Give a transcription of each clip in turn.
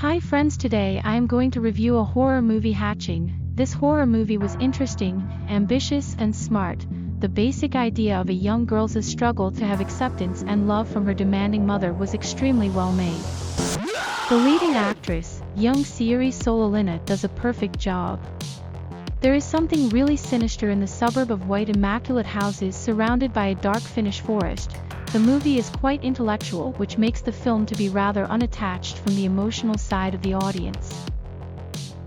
Hi friends, today I am going to review a horror movie, Hatching. This horror movie was interesting, ambitious and smart. The basic idea of a young girl's struggle to have acceptance and love from her demanding mother was extremely well made. The leading actress, young Siiri Solalinna, does a perfect job. There is something really sinister in the suburb of white immaculate houses surrounded by a dark Finnish forest. The movie is quite intellectual, which makes the film to be rather unattached from the emotional side of the audience.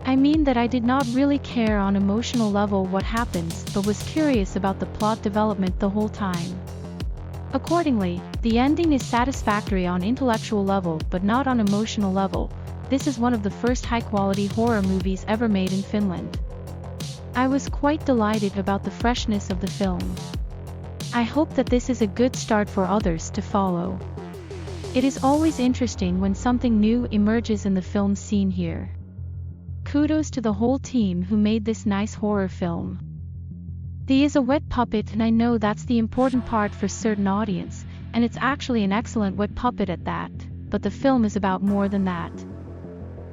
I mean that I did not really care on emotional level what happens, but was curious about the plot development the whole time. Accordingly, the ending is satisfactory on intellectual level but not on emotional level. This is one of the first high-quality horror movies ever made in Finland. I was quite delighted about the freshness of the film. I hope that this is a good start for others to follow. It is always interesting when something new emerges in the film scene here. Kudos to the whole team who made this nice horror film. There is a wet puppet, and I know that's the important part for certain audience, and it's actually an excellent wet puppet at that, but the film is about more than that.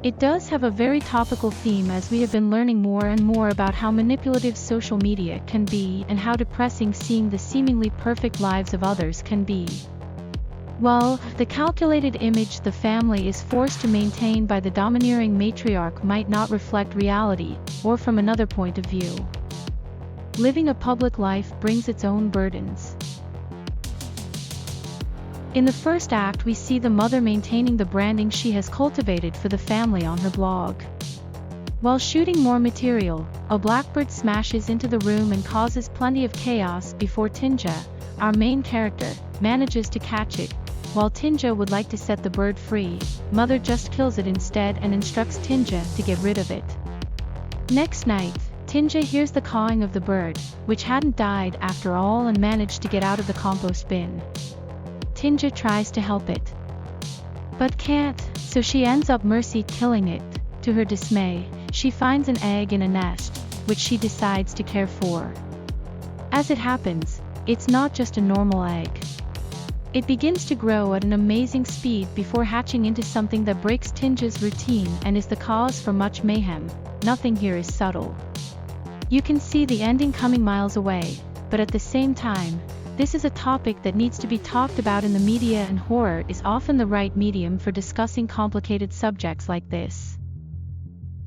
It does have a very topical theme, as we have been learning more and more about how manipulative social media can be and how depressing seeing the seemingly perfect lives of others can be. Well, the calculated image the family is forced to maintain by the domineering matriarch might not reflect reality, or from another point of view. Living a public life brings its own burdens. In the first act, we see the mother maintaining the branding she has cultivated for the family on her blog. While shooting more material, a blackbird smashes into the room and causes plenty of chaos before Tinja, our main character, manages to catch it. While Tinja would like to set the bird free, mother just kills it instead and instructs Tinja to get rid of it. Next night, Tinja hears the cawing of the bird, which hadn't died after all and managed to get out of the compost bin. Tinja tries to help it, but can't, so she ends up mercy killing it. To her dismay, she finds an egg in a nest, which she decides to care for. As it happens, it's not just a normal egg. It begins to grow at an amazing speed before hatching into something that breaks Tinja's routine and is the cause for much mayhem. Nothing here is subtle. You can see the ending coming miles away, but at the same time, this is a topic that needs to be talked about in the media, and horror is often the right medium for discussing complicated subjects like this.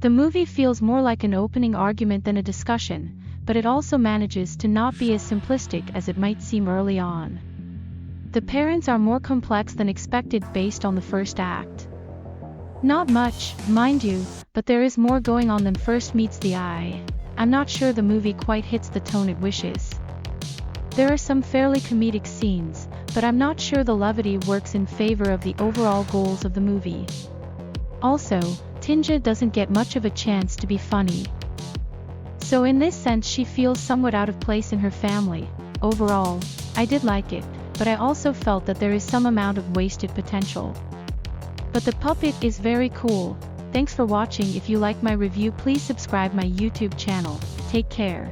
The movie feels more like an opening argument than a discussion, but it also manages to not be as simplistic as it might seem early on. The parents are more complex than expected based on the first act. Not much, mind you, but there is more going on than first meets the eye. I'm not sure the movie quite hits the tone it wishes. There are some fairly comedic scenes, but I'm not sure the levity works in favor of the overall goals of the movie. Also, Tinja doesn't get much of a chance to be funny. So in this sense she feels somewhat out of place in her family. Overall, I did like it, but I also felt that there is some amount of wasted potential. But the puppet is very cool. Thanks for watching. If you like my review, please subscribe my YouTube channel. Take care.